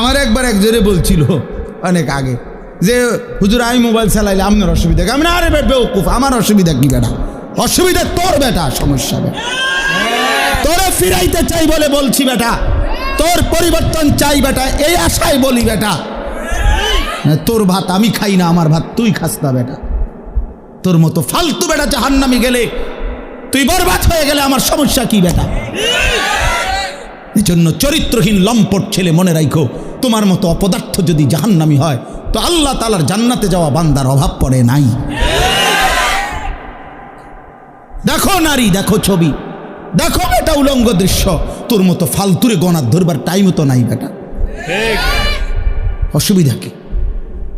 আমার একবার একজনে বলছিল অনেক আগে যে হুজুর আমি মোবাইল চালাইলে আপনার অসুবিধা কি? আমি না, আরে বেউকুফ, আমার অসুবিধা কি বেটা? অসুবিধা তোর বেটা, সমস্যা বেটা। তোরে ফিরাইতে চাই বলে বলছি বেটা, তোর পরিবর্তন চাই বেটা, এই আশায় বলি বেটা। তোর ভাত আমি খাই না, আমার ভাত তুই খাস না বেটা। তোর মতো ফালতু বেটা জাহান্নামে গেলে, তুই বরবাদ হয়ে গেলে আমার সমস্যা কি বেটা? এই জন্য চরিত্রহীন লম্পট ছেলে মনে রাখো, তোমার মতো অপদার্থ যদি জাহান্নামী হয় তো আল্লাহ তাআলার জান্নাতে যাওয়া বান্দার অভাব পড়ে নাই। দেখো নারী, দেখো ছবি, দেখো বেটা উলঙ্গ দৃশ্য, তোর মতো ফালতুরে গণার ধরবার টাইমও তো নাই বেটা। অসুবিধা কি?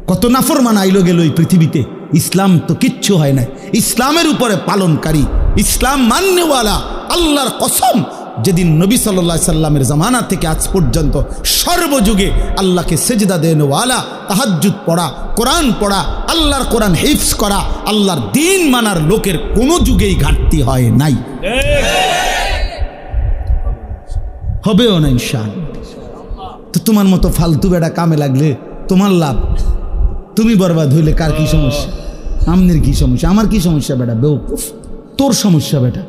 কত নাফরমান আইলো গেল এই পৃথিবীতে, ইসলাম তো কিচ্ছু হয় না। ইসলামের উপরে পালনকারী, ইসলাম মান্যওয়ালা, আল্লাহর কসম, যেদিন নবী সাল্লাল্লাহু আলাইহি সাল্লামের জামানা থেকে আজ পর্যন্ত সর্বযুগে আল্লাহকে সেজদা দেনওয়ালা, তাহাজ্জুদ পড়া, কোরআন পড়া, আল্লাহর কোরআন হিফজ করা, আল্লাহর দ্বীন মানার লোকের কোনো যুগেই ঘাটতি হয় নাই, হবেও না ইনশাআল্লাহ। তো তোমার মতো ফালতু বেটা কামে লাগলে তোমার লাভ, তুমি বরবাদ হইলে কার কি সমস্যা? আমনের কি সমস্যা? আমার কি সমস্যা বেটা? বেউকুফ, তোর সমস্যা বেটা,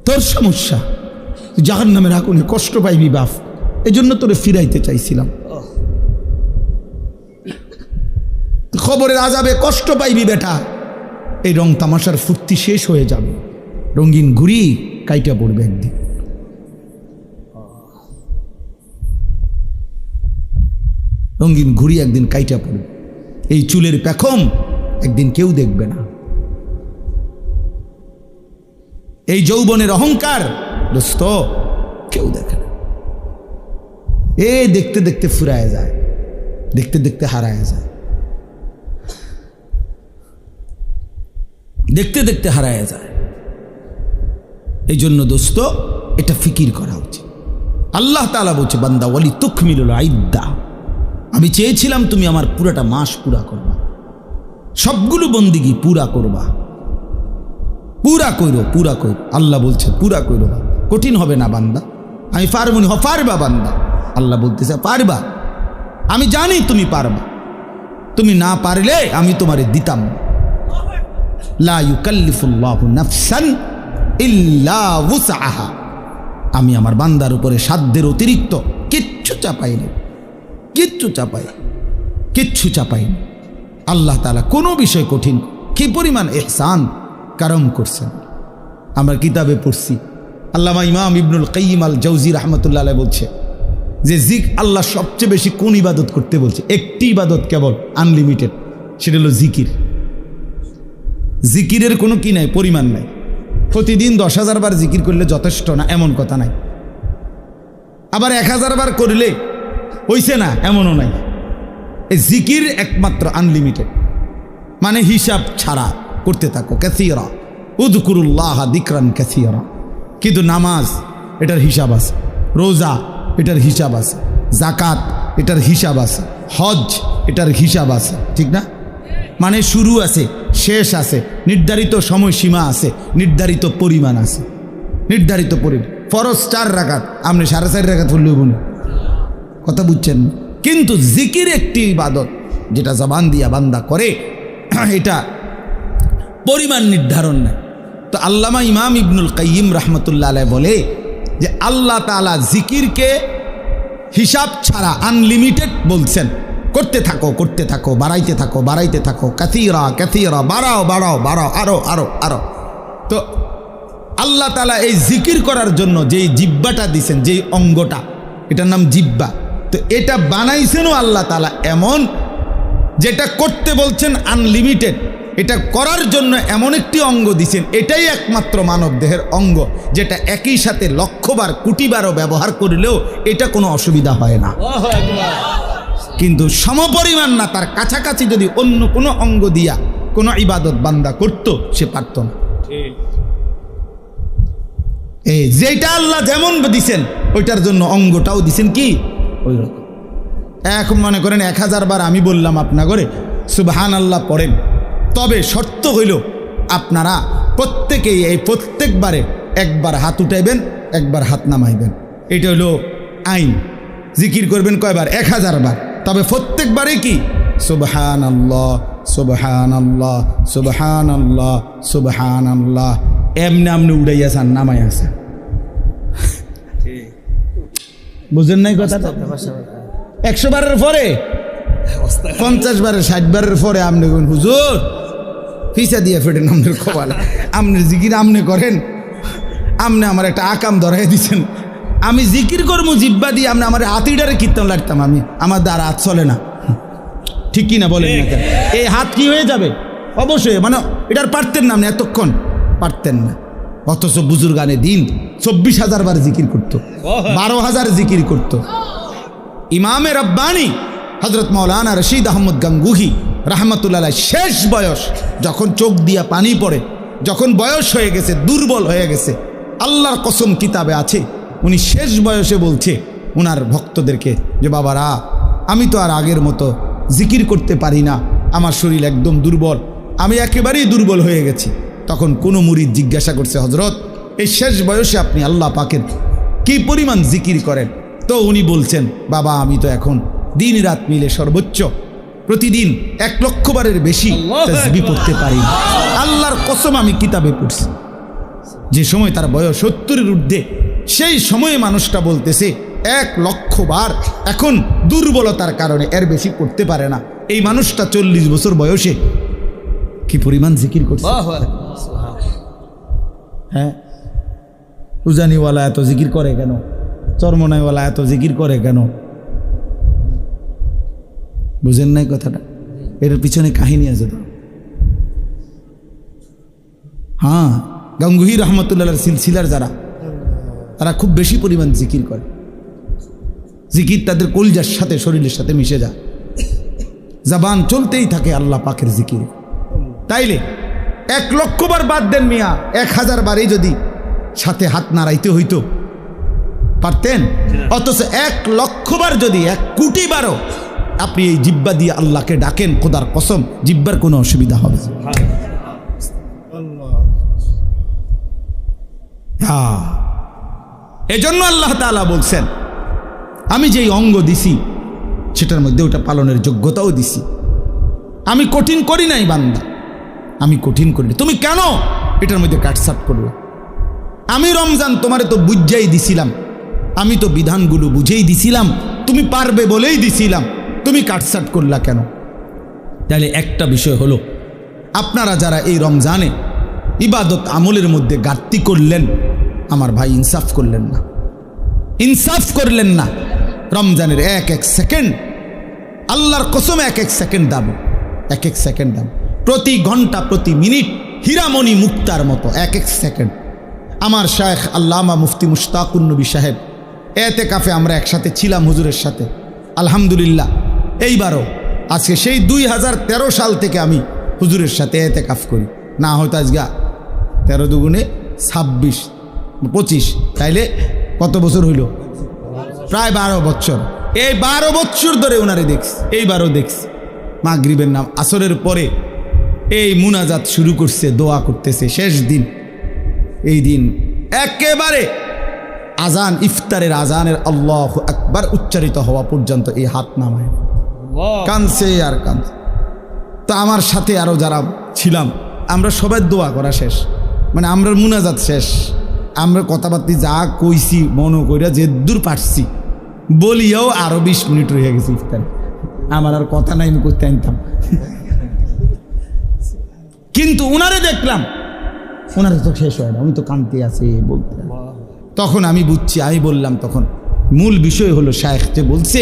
তোর সমস্যা। জাহান্নামের আগুনে কষ্ট পাইবি বাপ, এই জন্য তোরে ফিরাইতে চাইছিলাম। খবরের আযাবে কষ্ট পাইবি বেটা, এই রং তামাশার ফুর্তি শেষ হয়ে যাবে, রঙিন ঘুড়ি কাইটা পড়বে একদিন। রঙিন ঘুড়ি একদিন কাইটা পড়বে, এই চুলের পেখম একদিন কেউ দেখবে না, এই যৌবনের অহংকার দোস্ত কেউ দেখে না। এ দেখতে দেখতে ফুরায় যায়, দেখতে দেখতে হারায় যায়, দেখতে দেখতে হারায় যায়। এই জন্য দোস্ত এটা ফিকির করা উচিত। আল্লাহ তাআলা বলছে, বান্দা ওয়ালি তুকমিলুল ইদ্দা, আমি চেয়েছিলাম তুমি আমার পুরাটা মাস পুরা করবা, সবগুলো বন্দিগি পুরা করবা, পুরা কইরো, পুরা কইরো। আল্লাহ বলছে পুরা কইরো, কঠিন হবে না বান্দা, আমি পারবো না। পারবা বান্দা, আল্লাহ বলতেছে পারবা, আমি জানি তুমি পারবা, তুমি না পারলে আমি তোমারে দিতাম। লা ইউকাল্লিফুল্লাহু নাফসান ইল্লা উসআহা, আমি আমার বান্দার উপরে সাধ্যের অতিরিক্ত কিচ্ছু চাপাই না, কিচ্ছু চাপাই, কিচ্ছু চাপাই না। আল্লাহ তাআলা কোনো বিষয় কঠিন, কি পরিমাণ ইহসান কারম করছেন। আমরা কিতাবে পড়ছি, আল্লামা ইমাম ইবনুল কাইয়িম আল জাওজি রাহমাতুল্লাহ আলাইহি বলছে যে আল্লাহ সবচেয়ে বেশি কোন ইবাদত করতে বলছে? একটি ইবাদত কেবল, আনলিমিটেড, সেটা হলো জিকির। জিকিরের কোনো কি নাই, পরিমাণ নাই। প্রতিদিন 10,000 বার জিকির করলে যথেষ্ট না এমন কথা নাই, আবার 1000 বার করলে হইছে না এমনও নাই। এই জিকির একমাত্র আনলিমিটেড, মানে হিসাব ছাড়া করতে থাকো। কাসীরা উযকুরুল্লাহ যিকরান কাসীরা। কিন্তু নামাজ এটার হিসাব আছে, রোজা এটার হিসাব আছে, যাকাত এটার হিসাব আছে, হজ এটার হিসাব আছে, ঠিক না? মানে শুরু আছে, শেষ আছে, নির্ধারিত সময়সীমা আছে, নির্ধারিত পরিমাণ আছে, নির্ধারিত পরিমাণ। ফরজ 4 রাকাত, আপনি 4.5 রাকাত পড়লে হইব না, কথা বুঝছেন? কিন্তু জিকির একটি ইবাদত যেটা জবান দিয়া বান্দা করে, এটা পরিমাণ নির্ধারণ নাই। তো আল্লামা ইমাম ইবনুল কাইয়িম রাহমাতুল্লাহ আলাইহি বলে যে আল্লাহ তাআলা জিকিরকে হিসাব ছাড়া আনলিমিটেড বলছেন, করতে থাকো, করতে থাকো, বাড়াইতে থাকো, বাড়াইতে থাকো, কাসীরা কাসীরা, বাড়াও বাড়াও বাড়াও, আরো আরো আরো। তো আল্লাহ তাআলা এই জিকির করার জন্য যেই জিহ্বাটা দিছেন, যেই অঙ্গটা, এটার নাম জিহ্বা, তো এটা বানাইছেনও আল্লাহ তাআলা এমন, যেটা করতে বলছেন আনলিমিটেড, এটা করার জন্য এমন একটি অঙ্গ দিছেন, এটাই একমাত্র মানব দেহের অঙ্গ যেটা একই সাথে লক্ষবার কোটিবারও ব্যবহার করলেও এটা কোনো অসুবিধা হয় না। কিন্তু সমপরিমাণ না, তার কাছাকাছি যদি অন্য কোনো অঙ্গ দিয়া কোনো ইবাদত বান্দা করত, সে পারত না। এই যেটা আল্লাহ যেমন দিছেন ওইটার জন্য অঙ্গটাও দিছেন কি ওই রকম। এখন মনে করেন 1000 বার আমি বললাম আপনা করে সুবহানাল্লাহ পড়েন, তবে শর্ত হইল আপনারা প্রত্যেকেই এই প্রত্যেকবারে একবার হাত উঠাইবেন, একবার হাত নামাইবেন। এটা হলো আইন। জিকির করবেন কয়বার? 1000 বার। তবে প্রত্যেকবারে কি সুবহানাল্লাহ সুবহানাল্লাহ সুবহানাল্লাহ সুবহানাল্লাহ এমনি আমনি উড়াইয়াছেন নামাই আছে। বুঝেন নাই কথাটা? 100 বারের পরে 50 বারের 60 বারের পরে আপনি হুজুর ফিসা দিয়ে ফেটেন আমাদের কপালে, আপনি জিকির আপনি করেন, আপনি আমার একটা আকাম ধরাই দিচ্ছেন, আমি জিকির করবো জিব্বা দিয়ে, আপনি আমার হাতিটারে কীর্তন লাগতাম, আমি আমার দ্বারা হাত চলে না। ঠিক কি না বলেন না কেন? এই হাত কি হয়ে যাবে? অবশ্যই, মানে এটার পারতেন না, আপনি এতক্ষণ পারতেন না। অথচ বুজুর্গানে দিন 24,000 বার জিকির করতো, 12,000 জিকির করতো। ইমামে রব্বানি হযরত মাওলানা রশিদ আহমদ গাঙ্গুহি রাহমাতুল্লাহ শেষ বয়স, যখন চোখ দিয়া পানি পড়ে, যখন বয়স হয়ে গেছে, দুর্বল হয়ে গেছে, আল্লাহর কসম কিতাবে আছে, উনি শেষ বয়সে বলছে ওনার ভক্তদেরকে যে বাবারা, আমি তো আর আগের মতো জিকির করতে পারি না, আমার শরীর একদম দুর্বল, আমি একেবারেই দুর্বল হয়ে গেছি। তখন কোনো মুরিদ জিজ্ঞাসা করছে, হযরত এই শেষ বয়সে আপনি আল্লাহ পাকের কি পরিমাণ জিকির করেন? তো উনি বলছেন, বাবা আমি তো এখন দিন রাত মিলে সর্বোচ্চ প্রতিদিন 1 লক্ষ বারের বেশি তাসবিহ পড়তে পারি। আল্লাহর কসম আমি কিতাবে পড়ছি। যে সময় তার বয়স 70-এর ঊর্ধ্বে, সেই সময়ে মানুষটা বলতেছে 1 লক্ষ বার, এখন দুর্বলতার কারণে এর বেশি করতে পারে না। এই মানুষটা 40 বছর বয়সে কি পরিমাণ জিকির করছে। হ্যাঁ, উজানিওয়ালা এত জিকির করে কেন? চরমনাইওয়ালা এত জিকির করে কেন? বুঝেন নাই কথাটা? এর পিছনে কাহিনী আছে তো। হ্যাঁ, গাঙ্গুহি রহমতুল্লাহর সিলসিলার যারা, তারা খুব বেশি পরিমাণ জিকির করে। জিকির তাদের কলজার সাথে, শরীরের সাথে মিশে যায়, জবান চলতেই থাকে আল্লাহ পাকের জিকির। তাইলে 1 লক্ষ বার বাদ দেন মিয়া, 1000 বারে যদি সাথে হাত নাড়াইতে হইতো পারতেন? অথচ 1 লক্ষ বার যদি 1 কোটি বারও আপনি এই জিব্বা দিয়ে আল্লাহকে ডাকেন, খোদার কসম জিব্বার কোনো অসুবিধা হবে না। হ্যাঁ, এজন্য আল্লাহ তাআলা বলছেন, আমি যেই অঙ্গ দিছি সেটার মধ্যে ওটা পালনের যোগ্যতাও দিছি। আমি কঠিন করি নাই বান্দা, আমি কঠিন করি। তুমি কেন এটার মধ্যে কাটসাট করলো? আমি রমজান তোমারে তো বুঝাই দিছিলাম, আমি তো বিধানগুলো বুঝেই দিছিলাম, তুমি পারবে বলেই দিছিলাম, তুমি কাটসাট করলা কেন? তাহলে একটা বিষয় হলো, আপনারা যারা এই রমজানে ইবাদত আমলের মধ্যে ঘাটতি করলেন, আমার ভাই ইনসাফ করলেন না, ইনসাফ করলেন না। রমজানের 1 সেকেন্ড, আল্লাহর কসম 1 সেকেন্ড দাম, 1 সেকেন্ড দাম, প্রতি ঘন্টা প্রতি মিনিট হীরামণি মুক্তার মতো 1 সেকেন্ড। আমার শায়েখ আল্লামা মুফতি মুশতাকুন নবী সাহেব এতেকাফে আমরা একসাথে ছিলাম হুজুরের সাথে, আলহামদুলিল্লাহ। এইবারও আজকে সেই 2013 সাল থেকে আমি হুজুরের সাথে এতেকাফ করি, না হয়তো আজকে 13 দুগুণে 26 25, তাইলে কত বছর হইল? প্রায় 12 বছর। এই 12 বছর ধরে ওনারে দেখছি, এইবারও দেখছি। মাগরিবের নাম আসরের পরে এই মুনাজাত শুরু করছে, দোয়া করতেছে। শেষ দিন, এই দিন একেবারে আজান, ইফতারের আজানের আল্লাহু আকবার উচ্চারিত হওয়া পর্যন্ত এই হাত নামায় কানছে আর কানছে। তো আমার সাথে আরও যারা ছিলাম, আমরা সবাই দোয়া করা শেষ, মানে আমরা মুনাজাত শেষ, আমরা কথাবার্তি যা কইছি মনে কইরা যে দূর পারছি বলিয়াও আরো 20 মিনিট রয়ে গেছে ইফতার। আমার আর কথা নাই, আমি করতে আনতাম। কিন্তু উনারে দেখলাম, ওনারে তো শেষ হয় না, উনি তো কানতে আছে বলতে। তখন আমি বুঝছি, আমি বললাম, তখন মূল বিষয় হলো শায়েখ যে বলছে,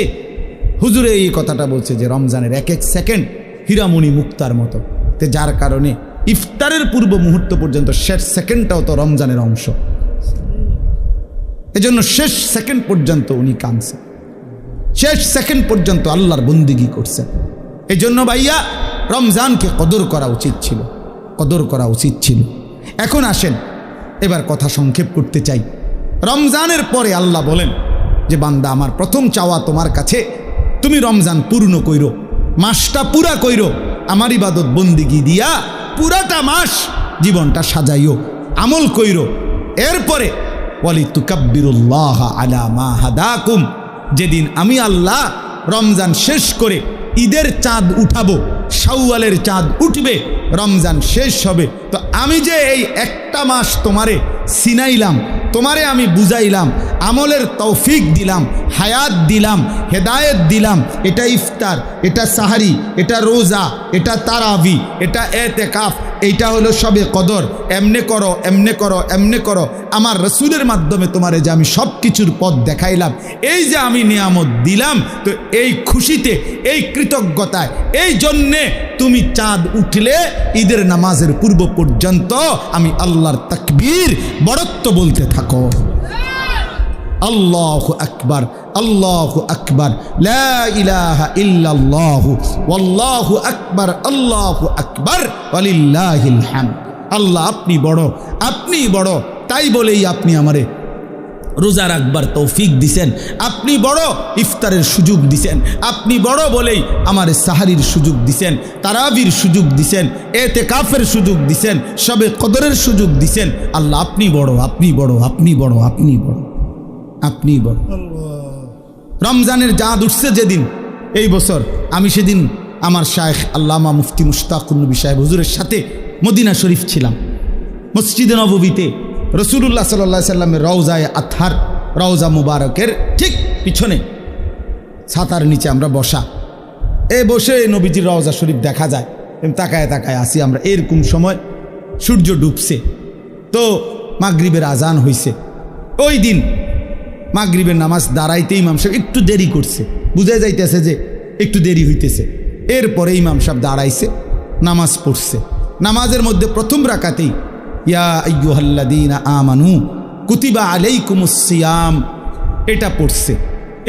হুজুরে এই কথাটা বলছে যে রমজানের 1 সেকেন্ড হীরামণি মুক্তার মতো, তে যার কারণে ইফতারের পূর্ব মুহূর্ত পর্যন্ত শেষ সেকেন্ডটাও তো রমজানের অংশ। এজন্য শেষ সেকেন্ড পর্যন্ত উনি কাঁদছেন, শেষ সেকেন্ড পর্যন্ত আল্লাহর বন্দিগি করছেন। এজন্য ভাইয়া রমজানকে কদর করা উচিত ছিল, কদর করা উচিত ছিল। এখন আসেন, এবার কথা সংক্ষেপ করতে চাই। রমজানের পরে আল্লাহ বলেন যে বান্দা আমার প্রথম চাওয়া তোমার কাছে, তুমি রমজান পূর্ণ কইরো, মাসটা পুরা কইরো, আমার ইবাদত বন্দিগি দিয়া পুরাটা মাস জীবনটা সাজাইও, আমল কইরো। এরপরে ওয়ালি তুকাব্বিরুল্লাহ আলা মা হাদাকুম, যেদিন আমি আল্লাহ রমজান শেষ করে ঈদের চাঁদ উঠাবো, শাওয়ালের চাঁদ উঠবে, রমজান শেষ হবে, তো আমি যে এই একটা মাস তোমারে সিনাইলাম, তোমারে আমি বুঝাইলাম, আমলের তৌফিক দিলাম, হায়াত দিলাম, হেদায়েত দিলাম, এটা ইফতার, এটা সাহারি, এটা রোজা, এটা তারাবি, এটা এতেকাফ, এইটা হলো সবে কদর, এমনে করো এমনে করো এমনে করো, আমার রসুলের মাধ্যমে তোমারে যে আমি সব কিছুর পথ দেখাইলাম, এই যে আমি নিয়ামত দিলাম, তো এই খুশিতে, এই কৃতজ্ঞতায়, এই জন্যে তুমি চাঁদ উঠলে ঈদের নামাজের পূর্ব পর্যন্ত আমি আল্লাহর তাকবীর বড়ত্ব বলতে থাকো। আল্লাহু আকবার, আল্লাহু আকবার, লা ইলাহা ইল্লাল্লাহু ওয়াল্লাহু আকবার, আল্লাহু আকবার ওয়ালিল্লাহিল হামদ। আল্লাহ আপনি বড়, আপনি বড়, তাই বলেই আপনি আমারে রোজা রাখবার তৌফিক দিছেন, আপনি বড় ইফতারের সুযোগ দিছেন, আপনি বড় বলেই আমার সাহারির সুযোগ দিছেন, তারাবির সুযোগ দিছেন, এতেকাফের সুযোগ দিছেন, সবে কদরের সুযোগ দিছেন। আল্লাহ আপনি বড়, আপনি বড়, আপনি বড়, আপনি বড়, আপনি বড়। রমজানের চাঁদ উঠছে যেদিন, এই বছর আমি সেদিন আমার শায়েখ আল্লামা মুফতি মুশতাকুর নবী সাহেব হুজুরের সাথে মদিনা শরীফ ছিলাম। মসজিদে নববীতে রসুলুল্লাহ সাল্লাল্লাহু আলাইহি সাল্লামের রওজায়ে আতহার, রওজা মুবারকের ঠিক পিছনে ছাতার নিচে আমরা বসা, বসে নবীজির রওজা শরীফ দেখা যায়, তাকায় তাকায় আসি আমরা। এরকম সময় সূর্য ডুবছে, তো মাগরিবের আজান হইছে। ওই দিন মাগরিবের নামাজ দাঁড়াইতে ইমাম সাহেব একটু দেরি করছে, বুঝা যাইতেছে যে একটু দেরি হইতেছে। এরপরে ইমাম সাহেব দাঁড়াইছে, নামাজ পড়ছে। নামাজের মধ্যে প্রথম রাকাতেই ইয়া আইয়ুহাল্লাযীনা আমানু কুতিবা আলাইকুমুস সিয়াম, এটা পড়ছে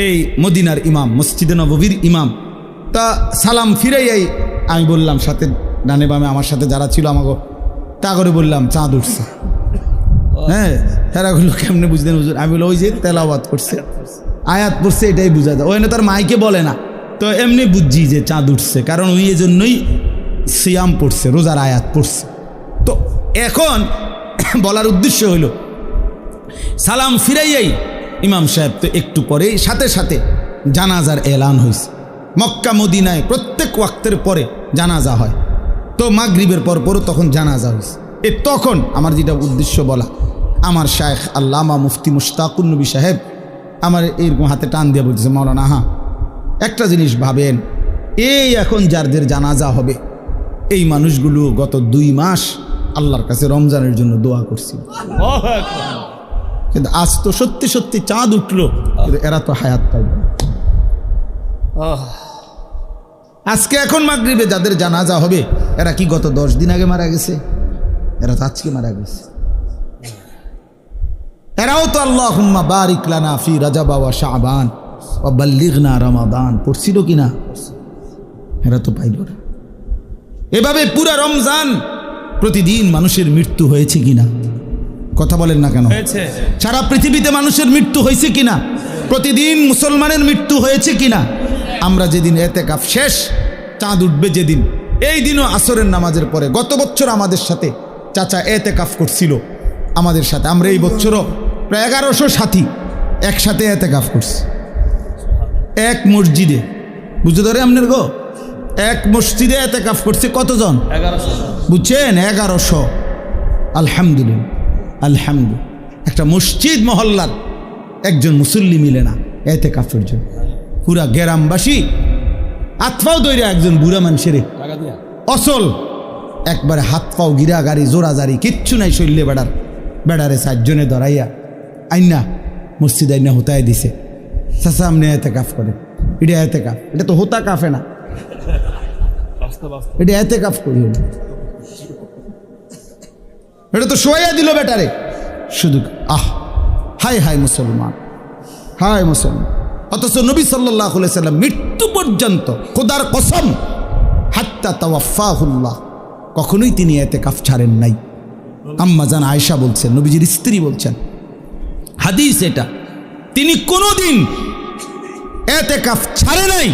এই মদিনার ইমাম, মসজিদে নববীর ইমাম। তা সালাম ফিরাইয়াই আমি বললাম, সাথে ডানে বামে আমার সাথে যারা ছিল আমাকে, তা করে বললাম চাঁদ উঠছে। হ্যাঁ, হেরাগুলো কেমনে বুঝলেন হুজুর? আমি বললাম ওই যে তেলাওয়াত করছে, আয়াত পড়ছে, এটাই বোঝা যায়। ওই না তার মাইকে বলে না, তো এমনি বুঝছি যে চাঁদ উঠছে, কারণ ওই এজন্যই সিয়াম পড়ছে, রোজার আয়াত পড়ছে। তো এখন বলার উদ্দেশ্য হইল, সালাম ফিরাইয়াই ইমাম সাহেব তো একটু পরেই সাথে সাথে জানাজার এলান হয়েছে। মক্কা মদিনায় প্রত্যেক ওয়াক্তের পরে জানাজা হয়, তো মাগরিবের পরও তখন জানাজা হয়েছে। তখন আমার যেটা উদ্দেশ্য বলা, আমার শায়েখ আল্লামা মুফতি মুশতাকুর নবী সাহেব আমার এরকম হাতে টান দিয়ে বলতেছে, মাওলানা হ্যাঁ একটা জিনিস ভাবেন, এই এখন যাদের জানাজা হবে এই মানুষগুলো গত 2 মাস আল্লাহর কাছে রমজানের জন্য দোয়া করছিল, কিন্তু আজ তো সত্যি সত্যি চাঁদ উঠলো, কিন্তু এরা তো হায়াত পাইবে। আজকে এখন মাগরিবে যাদের জানাজা হবে, এরা কি গত 10 দিন আগে মারা গেছে? এরা তো আজকে মারা গেছে। এরাও তো আল্লাহুম্মা বারিক লানা ফি রাজাব ওয়া শাবান ওয়া বাল্লিগনা রমাদান পড়ছিল কিনা? এরা তো পাইল না। এভাবে পুরা রমজান প্রতিদিন মানুষের মৃত্যু হয়েছে কিনা? কথা বলেন না কেন? সারা পৃথিবীতে মানুষের মৃত্যু হয়েছে কিনা? প্রতিদিন মুসলমানের মৃত্যু হয়েছে কিনা? আমরা যেদিন এতেকাফ শেষ, চাঁদ উঠবে যেদিন, এই দিনও আসরের নামাজের পরে গত বছর আমাদের সাথে চাচা এতেকাফ করছিল আমাদের সাথে। আমরা এই বছরও প্রায় 1100 সাথী একসাথে এতেকাফ করছি এক মসজিদে। বুঝতে ধরে আপনার গো, এক মসজিদে এতেকাফ করছে কতজন? 1100। বুঝছেন? 1100। আলহামদুলিল্লাহ, আলহামদুলিল্লাহ। একটা মসজিদ মহল্লার একজন মুসল্লি মিলে না এতেকাফের জন্য, পুরা গ্রামবাসী আতফাও দৈরে একজন বুড়া মানুষের অসল একবারে হাত পাও গিরা গাড়ি জোড়াজারি কিচ্ছু নাই, শৈল্যে বেড়ারে 4 জনে ধরাইয়া আইনা মসজিদ আইনা হোতায় দিছে। চাচা আপনি এতেকাফ করে, এটা এতেকাফ, এটা তো হোতা কাফে না, এটা এতেকাফ করি, এটা তো শোয়া দিল বেটারে শুধু। হায় হায় মুসলমান, হায় মুসলমান। অথচ নবী সাল্লাল্লাহু আলাইহি সাল্লাম মৃত্যু পর্যন্ত, খোদার কসম, হাত্তা তাওয়াফাহুল্লাহ, কখনোই তিনি এতেকাফ ছাড়েন নাই। আম্মা জান আয়েশা বলছেন, নবীজির স্ত্রী বলছেন, হাদিস এটা, তিনি কোনোদিন এতেকাফ ছাড়ে নাই।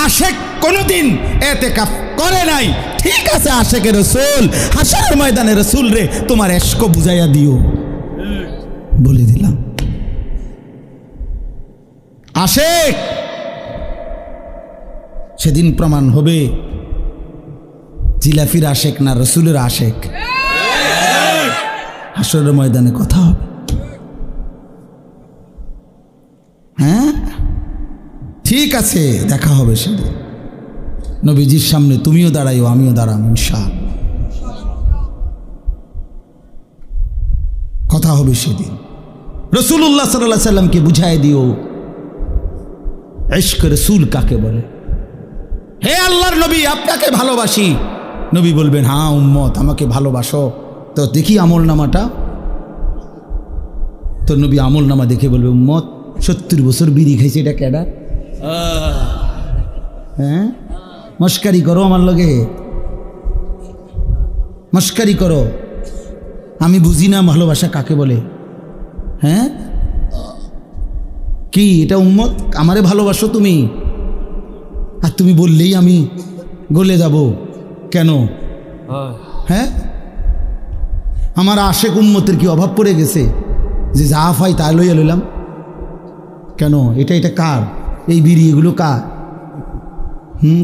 আশেক কোনোদিন এতেকাফ করে নাই। ঠিক আছে, আশেকে রাসূল, হাসরের ময়দানে রাসূল রে তোমার ইশক বুঝাইয়া দিও, বলে দিলাম। আশেক সেদিন প্রমাণ হবে জিলাফির আশেক না রসুলের আশেক। হাসরের ময়দানে কথা হবে। হ্যাঁ ঠিক আছে, দেখা হবে সেদিন। নবীজির সামনে তুমিও দাঁড়াইও, আমিও দাঁড়াম ইনশাআল্লাহ। কথা হবে সেদিন। রাসূলুল্লাহ সাল্লাল্লাহু আলাইহি সাল্লামকে বুঝাই দিও ইশক রাসূল কাকে বলে। হে আল্লাহর নবী, আপনাকে ভালোবাসি। নবী বলবেন, হ্যাঁ উম্মত আমাকে ভালোবাসো, তো দেখি আমল নামাটা। তো নবী আমল নামা দেখে বলবে, উম্মত 70 বছর বিড়ি খাইছে, এটা কেডা? হ্যাঁ মস্কারি করো আমার লগে, মস্কারি করো, আমি বুঝি না ভালোবাসা কাকে বলে। হ্যাঁ কি এটা উম্মত, আমারে ভালোবাসো তুমি, আর তুমি বললেই আমি গলে যাব কেন? হ্যাঁ আমার আশেক উম্মতের কি অভাব পড়ে গেছে যে যা ফাই তা লইয়া লইলাম কেন? এটা কার? এই বিড়ি এগুলো কার?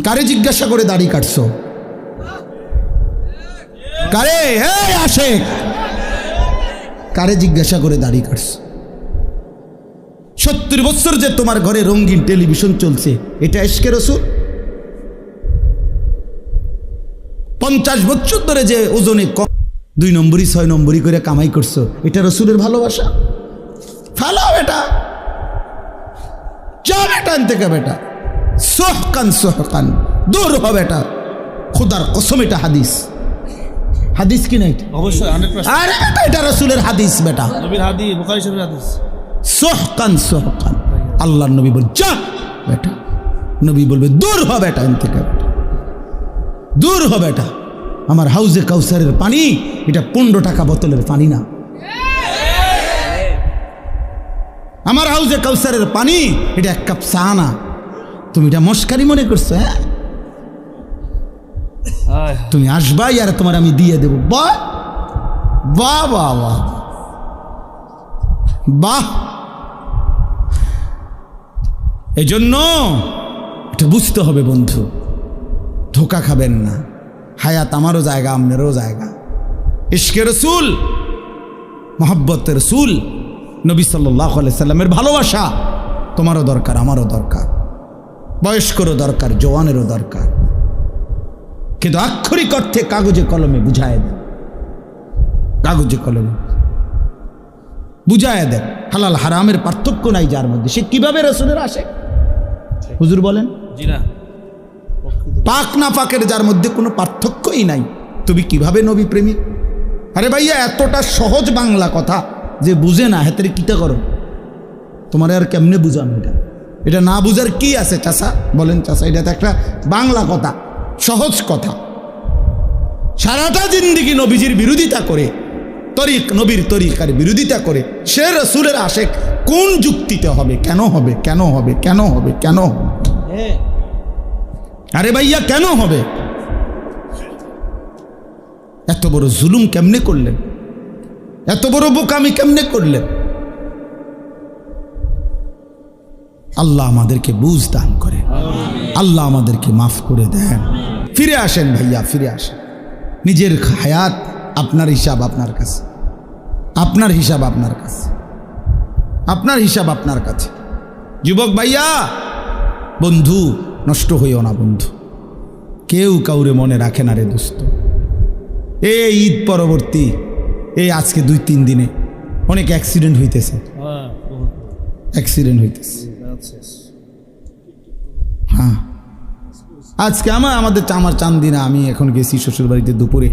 কারে জিজ্ঞাসা করে দাড়ি কাটছো? কারে? হ্যাঁ আশেক, কারে জিজ্ঞাসা করে দাড়ি কাটছো? 70 বছর যে তোমার ঘরে রঙিন টেলিভিশন চলছে, এটা ইশকে রাসূল? 50 বছর ধরে যে ওজনে 2 নম্বরই 6 নম্বরই করে কামাই করছো, এটা রাসূলের ভালোবাসা? ফালাও এটা, যা বেটা থেকে বেটা, সোহকান সোহকান দূর হবে এটা। খোদার কসম এটা হাদিস, হাদিস কি না এটা? অবশ্যই 100%। আরে বেটা এটা রাসূলের হাদিস বেটা, নবীর হাদিস, বুখারী শরীফের হাদিস। সোহকান সোহকান, আল্লাহর নবী বল যা বেটা, নবী বলবে দূর হবে এটা থেকে বেটা, দূর হবে এটা। আমার হাউজে কাউসারের পানি এটা 15 টাকা বোতলের পানি না। আমার হাউজে কাউসারের পানি এটা 1 কাপ চা না। তুমি এটা মস্কারি মনে করছো? হ্যাঁ তুমি আসবাই আর তোমার আমি দিয়ে দেবো। বাহ বাহ বাহ বাহ বাহ। এই জন্য এটা বুঝতে হবে বন্ধু, ধোকা খাবেন না। হায়াত আমারও জায়গা, আপনারও জায়গা। ইশকে রাসূল, মোহাব্বতের রাসূল, নবী সাল্লাল্লাহু আলাইহি সাল্লামের ভালোবাসা তোমারও দরকার, আমারও দরকার, বয়স্করও দরকার, জওয়ানেরও দরকার। কিন্তু আক্ষরিক অর্থে কাগজে কলমে বুঝায় দেন, কাগজে কলমে বুঝায় দেন। হালাল হারামের পার্থক্য নাই যার মধ্যে, সে কিভাবে রাসূলের আশেক? হুজুর বলেন জি না, পাক না পাকের যার মধ্যে কোনো পার্থক্যই নাই, তুমি কিভাবে নবী প্রেমিক? আরে ভাইয়া এতটা সহজ বাংলা কথা যে বুঝে না, হেতের কিতা করো? তোমার আর কেমনে বুঝাম এটা? এটা না বুঝার কি আছে চাচা? বলেন চাচা, এটা তো একটা বাংলা কথা, সহজ কথা। সারাটা জিন্দেগি নবীজির বিরোধিতা করে, নবীর তরিকার বিরোধিতা করে, সে রাসূলের আশেক কোন যুক্তিতে হবে? কেন হবে? কেন হবে? কেন হবে? কেন হবে? আরে ভাইয়া কেন হবে? এত বড় জুলুম কেমনে করলেন? এত বড় বোকামি কেমনে করলেন? আল্লাহ আমাদেরকে বুঝ দান করে, আল্লাহ আমাদেরকে মাফ করে দেন। ফিরে আসেন ভাইয়া, ফিরে আসেন। নিজের হায়াত আপনার হিসাব আপনার কাছে, আপনার হিসাব আপনার কাছে, আপনার হিসাব আপনার কাছে। যুবক ভাইয়া, বন্ধু নষ্ট হইও না বন্ধু, কেউ কাউরে মনে রাখে না রে দোস্ত। এই ঈদ পরবর্তী এই আজকে 2-3 দিনে অনেক অ্যাক্সিডেন্ট হইতেছে, অ্যাক্সিডেন্ট হইতেছে। হ্যাঁ আজকে আমার চান্দিনা, আমি এখন গেছি শ্বশুর বাড়িতে দুপুরে,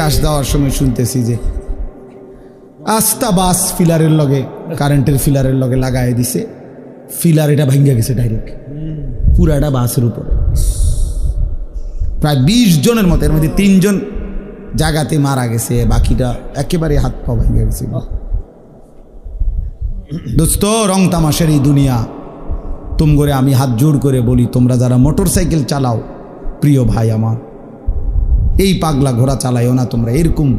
আস যাওয়ার সময় শুনতেছি যে আস্তা বাস ফিলারের লগে, কারেন্টের ফিলারের লগে লাগাই দিছে, ফিলার এটা ভাঙ্গা গেছে ডাইরেক্ট পুরাটা বাসের উপরে। প্রায় 20 জনের মতো, এর মধ্যে 3 জন জায়গাতে মারা গেছে, বাকিটা একেবারে হাত পা ভেঙে গেছে। দোস্ত রং তামাশের এই দুনিয়া, তুম করে আমি হাত জোড় করে বলি, তোমরা যারা মোটর সাইকেল চালাও, প্রিয় ভাই আমার, এই পাগলা ঘোড়া চালাইও না তোমরা। এরকম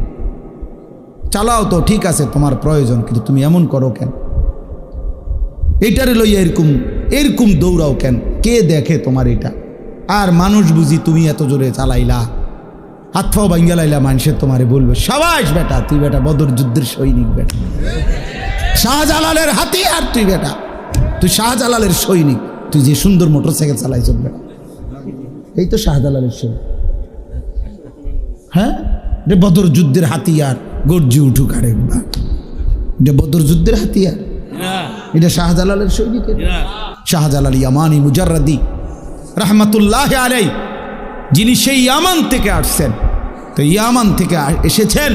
চালাও তো ঠিক আছে, তোমার প্রয়োজন, কিন্তু তুমি এমন করো কেন? এইটারে লইয়া এরকম এরকম দৌড়াও কেন? কে দেখে তোমার এটা? আর মানুষ বুঝি তুমি এত জোরে চালাইলা, হাত পাও ভাঙ্গা লাইলা, মানুষের তোমারে বলবে সাবাস বেটা, তুই বেটা বদর যুদ্ধের সৈনিক বেটা, শাহজালালের হাতিয়ার তুই বেটা, তুই শাহজালালের সৈনিক, তুই যে সুন্দর মোটরসাইকেল চালাইছ বেটা, এই তো শাহজালালের সৈনিক। হ্যাঁ, রে বদর যুদ্ধের হাতিয়ার, গর্জি উঠুক আরে এটা বদর যুদ্ধের হাতিয়ার, এটা শাহজালালের সৈনিকের। শাহজালাল ইয়ামানি মুজাররাদি রহমতুল্লাহ আলাই, যিনি সেই ইয়ামান থেকে আসছেন, তো ইয়ামান থেকে এসেছেন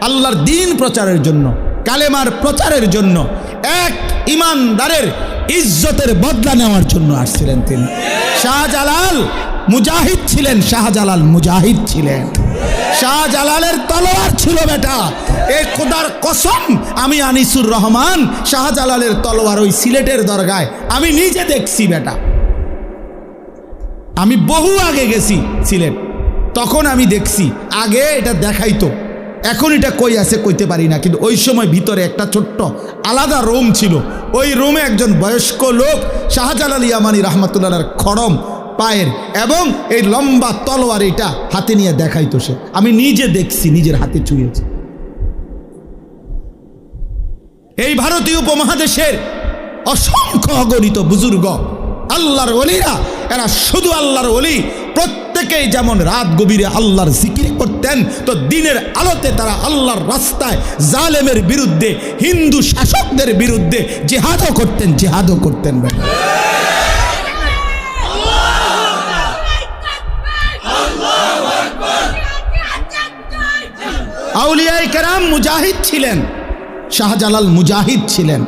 আল্লাহর দ্বীন প্রচারের জন্য, কালেমার প্রচারের জন্য, এক ইমানদারের ইজ্জতের বদলা নেওয়ার জন্য আসছিলেন তিনি। শাহজালাল মুজাহিদ ছিলেন, শাহজালাল মুজাহিদ ছিলেন। শাহজালালের তলোয়ার ছিল বেটা, এ খোদার কসম, আমি আনিসুর রহমান শাহজালালের তলোয়ার ওই সিলেটের দরগায় আমি নিজে দেখছি বেটা। আমি বহু আগে গেছি সিলেট, তখন আমি দেখছি, আগে এটা দেখাইতো, এখন এটা কই আছে কইতে পারি না, কিন্তু ওই সময় ভিতরে একটা ছোট্ট আলাদা রুম ছিল, ওই রুমে একজন বয়স্ক লোক শাহজালাল ইয়ামানি রহমতুল্লাহর খড়ম পায়ের এবং এই লম্বা তলোয়ার এটা হাতে নিয়ে দেখাইতো সে, আমি নিজে দেখছি, নিজের হাতে ছুঁয়েছি। এই ভারতীয় উপমহাদেশের অসংখ্য অগণিত বুজুর্গ আল্লাহর ওলিরা, এরা শুধু আল্লাহর ওলি, প্রত্যেকেই যেমন রাত গভীরে আল্লাহর জিকির করতেন, তো দিনের আলোতে তারা আল্লাহর রাস্তায় জালেমের বিরুদ্ধে, হিন্দু শাসকদের বিরুদ্ধে জিহাদও করতেন, জিহাদও করতেন। আউলিয়ায়ে কেরাম মুজাহিদ ছিলেন, শাহজালাল মুজাহিদ ছিলেন,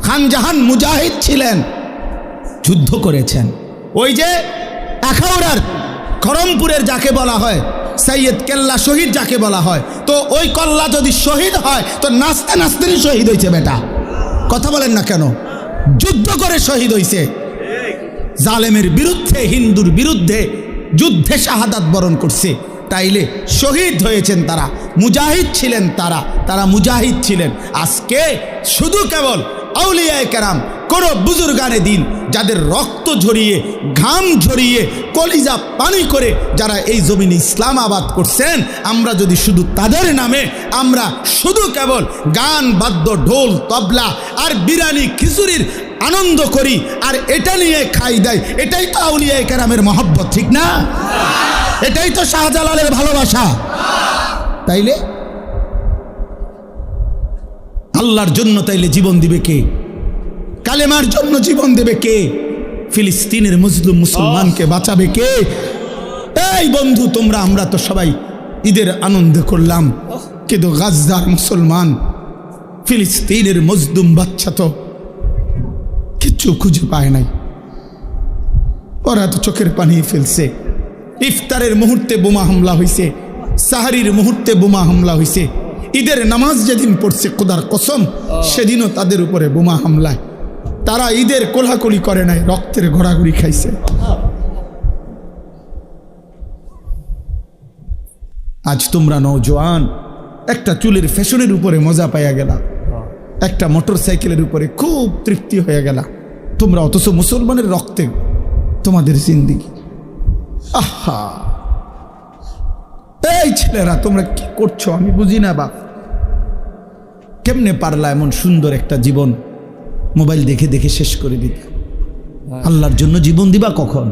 খানজাহান মুজাহিদ ছিলেন, যুদ্ধ করেছেন। ওই যে আখাউড়ার খড়মপুরের যাকে বলা হয় সৈয়দ কেল্লা শহীদ যাকে বলা হয়, তো ওই কল্লা যদি শহীদ হয় তো নাচতে নাচতেই শহীদ হয়েছে বেটা, কথা বলেন না কেন? যুদ্ধ করে শহীদ হয়েছে, জালেমের বিরুদ্ধে, হিন্দুর বিরুদ্ধে যুদ্ধে শাহাদাত বরণ করছে, তাইলে শহীদ হয়েছেন তারা, মুজাহিদ ছিলেন তারা, তারা মুজাহিদ ছিলেন। আজকে শুধু কেবল আউলিয়ায়ে কেরাম, কোন বুজুর্গানে দিন যাদের রক্ত ঝরিয়ে, ঘাম ঝরিয়ে, কলিজা পানি করে যারা এই জমিনে ইসলাম আবাদ করছেন, আমরা যদি শুধু তাদের নামে আমরা শুধু কেবল গান বাদ্য, ঢোল তবলা আর বিরিয়ানি খিচুড়ির আনন্দ করি আর এটা নিয়ে খাই দেয়, এটাই তো আউলিয়ায়ে কেরামের মহব্বত, ঠিক না? এটাই তো শাহজালালের ভালোবাসা। তাইলে আল্লাহর জন্য তাইলে জীবন দিবে কে? কালেমার জন্য জীবন দেবে কে? ফিলিস্তিনের মুসলিম মুসলমানকে বাঁচাবে কে? এই বন্ধু, তোমরা আমরা তো সবাই ঈদের আনন্দ করলাম, কিন্তু গাজার মুসলমান, ফিলিস্তিনের মজলুম বাচ্চা তো কিচ্ছু খুঁজে পায় নাই, ওরা তো চোখের পানি ফেলছে। ইফতারের মুহূর্তে বোমা হামলা হয়েছে, সাহারির মুহূর্তে বোমা হামলা হয়েছে, ঈদের নামাজ যেদিন পড়ছে খোদার কসম সেদিনও তাদের উপরে বোমা হামলায়, তারা ঈদের কোলাকুলি করে নাই, রক্তের ঘোরাঘুরি খাইছে। আজ তোমরা নওজোয়ান একটা চুলের ফ্যাশনের উপরে মজা পাইয়া গেলা, একটা মোটর সাইকেলের উপরে খুব তৃপ্তি হয়ে গেলা তোমরা, অথচ মুসলমানের রক্তে তোমাদের জিন্দিগি। আহা, এই ছেলেরা তোমরা কি করছো আমি বুঝি না বাপ, কেমনে পারলা এমন সুন্দর একটা জীবন মোবাইল দেখে দেখে শেষ করে দিতে? আল্লাহর জন্য জীবন দিবা কখন?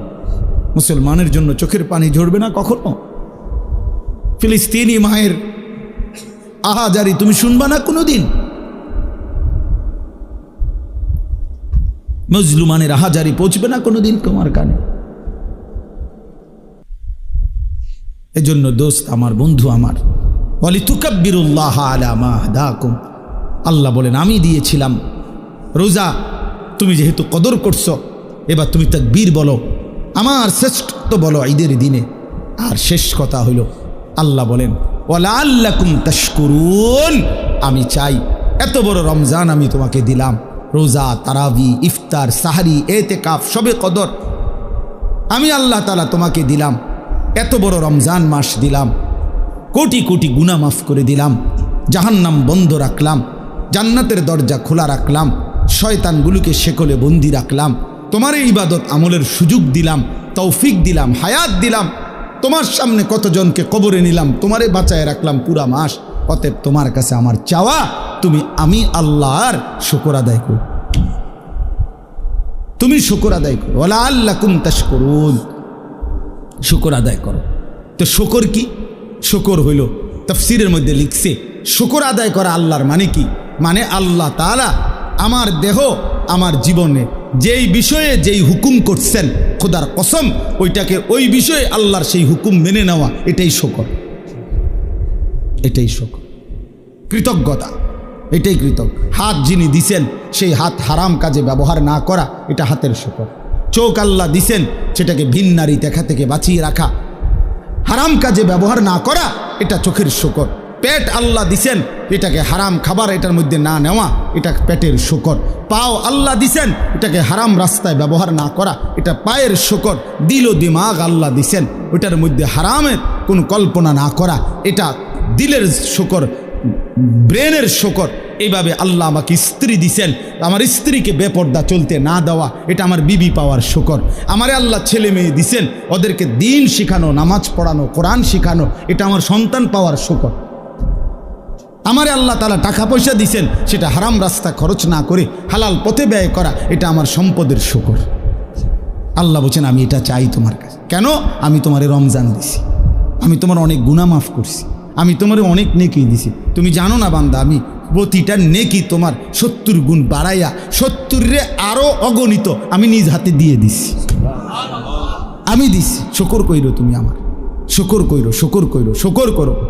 মুসলমানের জন্য চোখের পানি ঝরবে না কখনো? ফিলিস্তিনি মায়ের আহাজারি তুমি শুনবা না কোনোদিন? মজলুমানের আহাজারি পৌঁছবে না কোনোদিন তোমার কানে? এজন্য দোস্ত আমার, বন্ধু আমার, ওয়ালিতুকাব্বিরুল্লাহ আলা মা হাদাকুম, আল্লাহ বলেন আমি দিয়েছিলাম রোজা, তুমি যেহেতু কদর করছো এবার তুমি তাকবীর বলো, আমার শ্রেষ্ঠত্ব বলো ঈদের দিনে। আর শেষ কথা হইল আল্লাহ বলেন ওয়ালাআল্লাকুম তাশকুরুন, আমি চাই এত বড় রমজান আমি তোমাকে দিলাম, রোজা, তারাবি, ইফতার, সাহারি, এতেকাফ, শবে কদর, আমি আল্লাহ তাআলা তোমাকে দিলাম, এত বড় রমজান মাস দিলাম, কোটি কোটি গুনাহ মাফ করে দিলাম, জাহান্নাম বন্ধ রাখলাম, জান্নাতের দরজা খোলা রাখলাম, শয়তানগুলোকে শেকলে বন্দি রাখলাম, তোমার এই ইবাদত আমলের সুযোগ দিলাম, তৌফিক দিলাম, হায়াত দিলাম, তোমার সামনে কতজনকে কবরে নিলাম, তোমারে বাঁচায় রাখলাম পুরা মাস। অতএব তোমার কাছে আমার চাওয়া, তুমি আমি আল্লাহর শুকর আদায় করো, তুমি শুকর আদায় করো। ওয়ালা আল্লাকুম তাশকুরুন, শুকর আদায় করো। তো শুকর কি? শুকর হইল তাফসীরের মধ্যে লিখছে, শুকর আদায় করা আল্লাহর মানে কি? মানে আল্লাহ তাআলা আমার দেহ আমার জীবনে যেই বিষয়ে যেই হুকুম করছেন, খোদার কসম ওইটাকে ওই বিষয়ে আল্লাহর সেই হুকুম মেনে নেওয়া, এটাই শুকর, এটাই শুকর, কৃতজ্ঞতা, এটাই কৃতজ্ঞ। হাত যিনি দিছেন সেই হাত হারাম কাজে ব্যবহার না করা, এটা হাতের শুকর। চোখ আল্লাহ দিছেন সেটাকে ভিন নারী দেখা থেকে বাঁচিয়ে রাখা, হারাম কাজে ব্যবহার না করা, এটা চোখের শুকর। পেট আল্লাহ দিছেন, এটাকে হারাম খাবার এটার মধ্যে না নেওয়া, এটা পেটের শুকর। পাও আল্লাহ দিছেন, এটাকে হারাম রাস্তায় ব্যবহার না করা, এটা পায়ের শুকর। দিল ও দিমাগ আল্লাহ দিছেন, ওইটার মধ্যে হারামের কোনো কল্পনা না করা, এটা দিলের শুকর, ব্রেনের শুকর। এইভাবে আল্লাহ আমাকে স্ত্রী দিছেন, আমার স্ত্রীকে বেপর্দা চলতে না দেওয়া, এটা আমার বিবি পাওয়ার শুকর। আমারে আল্লাহ ছেলে মেয়ে দিছেন, ওদেরকে দিন শিখানো, নামাজ পড়ানো, কোরআন শিখানো, এটা আমার সন্তান পাওয়ার শুকর। আমারে আল্লাহ তাআলা টাকা পয়সা দিছেন, সেটা হারাম রাস্তা খরচ না করে হালাল পথে ব্যয় করা, এটা আমার সম্পদের শুকর। আল্লাহ বলছেন আমি এটা চাই তোমার কাছে। কেন? আমি তোমারে রমজান দিছি, আমি তোমার অনেক গুনাহ মাফ করছি, আমি তোমারে অনেক নেকি দিছি। তুমি জানো না বান্দা, আমি প্রতিটা নেকি তোমার 70 গুণ বাড়াইয়া 70-রে আরও অগণিত আমি নিজ হাতে দিয়ে দিছি, আমি দিছি। শুকর কইরো তুমি আমার, শুকর কইরো, শুকর কইরো, শুকর করো।